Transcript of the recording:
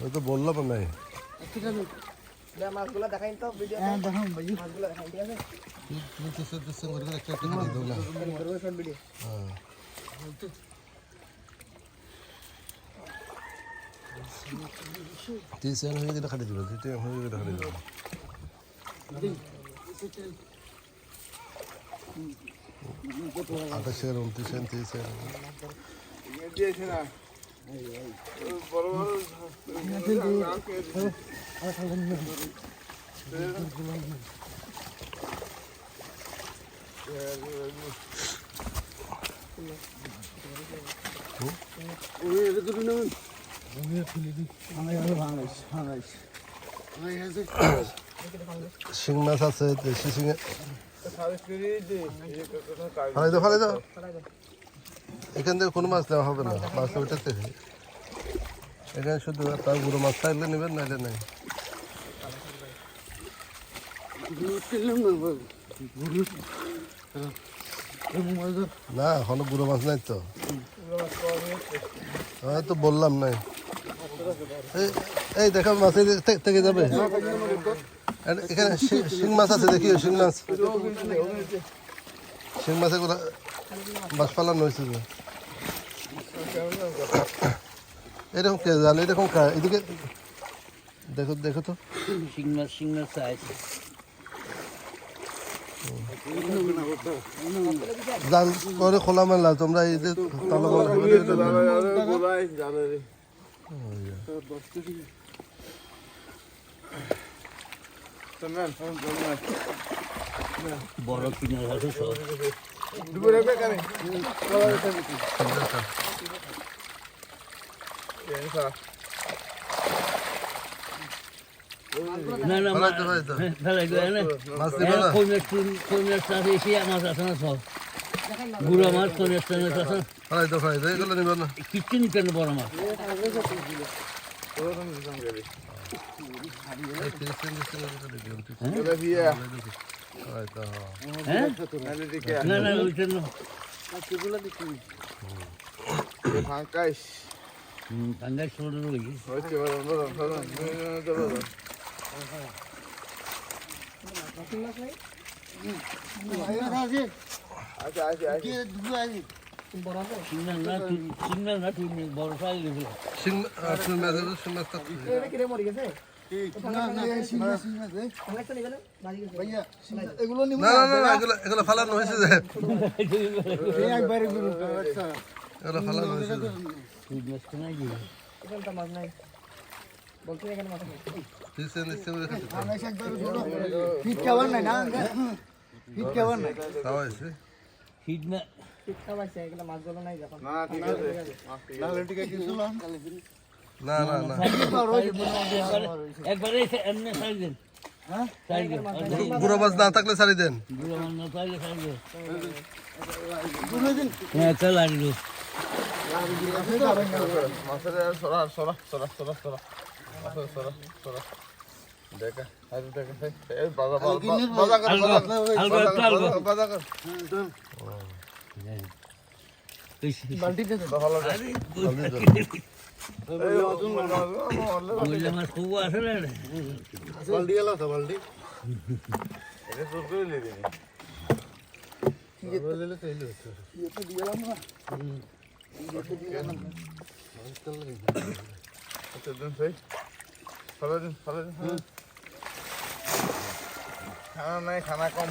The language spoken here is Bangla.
ওই তো বললাম নাই মাছগুলো দেখাই তো ভিডিও দেখাম ভাই মাছগুলো দেখাই ঠিক আছে তুই করে একটা একটা করে দাও না শর্ট ভিডিও হ্যাঁ তুই সেন হয়ে গেলে খাটি দিবে তুই হয়ে গেলে খাটি দিবে আঠাশের 29 দিয়েছে না বড় বড় শিং মাছ আছে দেশি শিং ফালাই দাও এখান থেকে কোনো মাছ দেওয়া হবে না মাছ ওইটাতে এখানে শুধু তার গুঁড়ো মাছ থাকলে নেবেন নাহলে নাই না এখনো বুড়ো মাছ নাই তো তো বললাম নাই এই দেখা মাছ থেকে যাবে এখানে শিং মাছ আছে দেখিও শিং মাছের কোথা মাছ পালানো হয়েছে যে এরকম কে জালে এরকম এদিকে দেখো তো শিং মাছ আছে জাল করে খোলা মেলা তোমরা এই যে বড় কিনে আছে সব না না ফেলাই দেয় না কইমের সাথে এসে মাছ আছে না সব বুড়ো মাছ কইমের আছে এগুলো নিবেন না কিচ্ছু নিতে না বড় মাছ না না ওইটা না ফাঙ্কাইস ফাঙ্গাস ছোটো লাগি হচ্ছে সিগনাল না তুই বড় সাইজ দিছিল এগুলো ফালানো হয়েছে যে এগুলো ফালানো হয়েছে না না না একবারে এমনি সাইজ দেন বুড়ো মাছ না থাকলে ছাড়ি দেন বুড়ো মাছ না পাইলে সাইজ দেন হ্যাঁ চল আইলো দেখা মাছ খুব আসলে খানা নাই খানা কম